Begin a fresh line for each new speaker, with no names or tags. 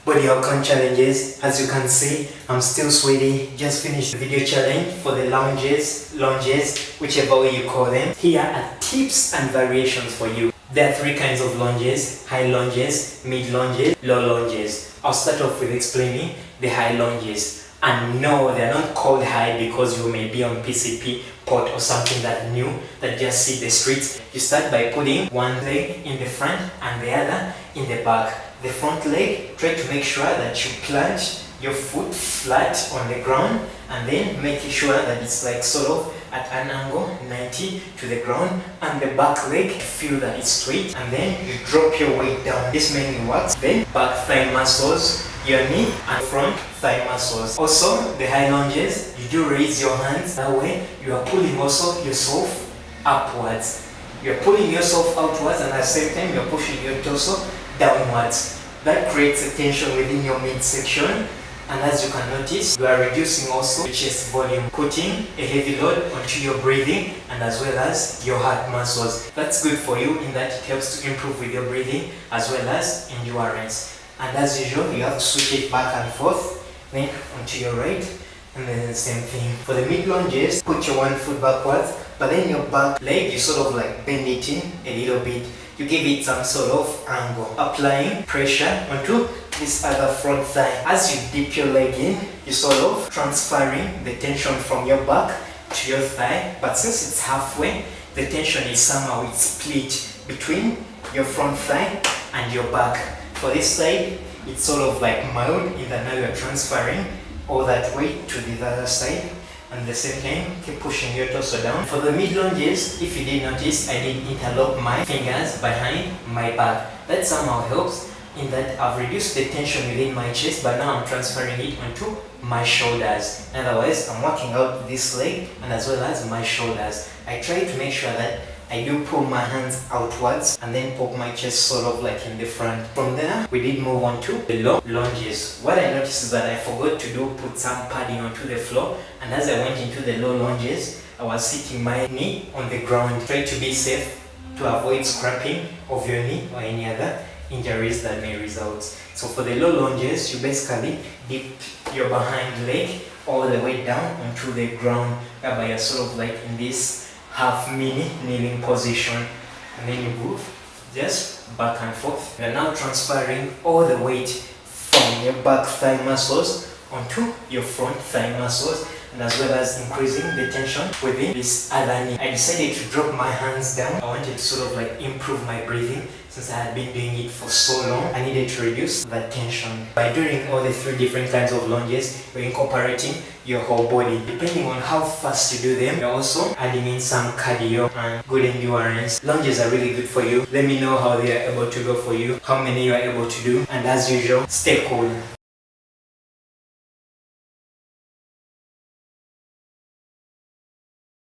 Body outcome challenges. As you can see, I'm still sweaty. Just finished the video challenge for the lunges, whichever way you call them. Here are tips and variations for you. There are three kinds of lunges: high lunges, mid lunges, low lunges. I'll start off with explaining the high lunges. And no, they're not called high because you may be on PCP, pot or something that new that just see the streets. You start by putting one leg in the front and the other in the back. The front leg, try to make sure that you plant your foot flat on the ground, and then making sure that it's like sort of at an angle 90 to the ground, and the back leg, feel that it's straight, and then you drop your weight down. This mainly works. Then back thigh muscles, your knee and front thigh muscles. Also, the high lunges, you do raise your hands. That way, you are pulling also yourself upwards. You're pulling yourself outwards, and at the same time, you're pushing your torso downwards. That creates a tension within your midsection. And as you can notice, you are reducing also your chest volume, putting a heavy load onto your breathing and as well as your heart muscles. That's good for you in that it helps to improve with your breathing as well as endurance. And as usual, you have to switch it back and forth, then onto your right, and then the same thing. For the mid lunges, put your one foot backwards, but then your back leg, you sort of like bend it in a little bit. You give it some sort of angle, applying pressure onto this other front thigh. As you dip your leg in, you sort of transferring the tension from your back to your thigh, but since it's halfway, the tension is somehow it's split between your front thigh and your back. For this side, it's sort of like mild in that now you're transferring all that weight to the other side, and at the same time, keep pushing your torso down. For the mid lunges, if you did notice, I did interlock my fingers behind my back. That somehow helps in that I've reduced the tension within my chest, but now I'm transferring it onto my shoulders. Otherwise, I'm working out this leg and as well as my shoulders. I try to make sure that I do pull my hands outwards and then poke my chest sort of like in the front. From there, we did move on to the low lunges. What I noticed is that I forgot to put some padding onto the floor, and as I went into the low lunges, I was sitting my knee on the ground. Try to be safe to avoid scraping of your knee or any other injuries that may result. So for the low lunges, you basically dip your behind leg all the way down onto the ground, whereby you're sort of like in this half mini kneeling position, and then you move just back and forth. You're now transferring all the weight from your back thigh muscles onto your front thigh muscles, and as well as increasing the tension within this other knee. I decided to drop my hands down. I wanted to sort of like improve my breathing. Since I had been doing it for so long, I needed to reduce that tension. By doing all the three different kinds of lunges, you're incorporating your whole body. Depending on how fast you do them, you're also adding in some cardio and good endurance. Lunges are really good for you. Let me know how they are able to go for you, how many you are able to do, and as usual, stay cool.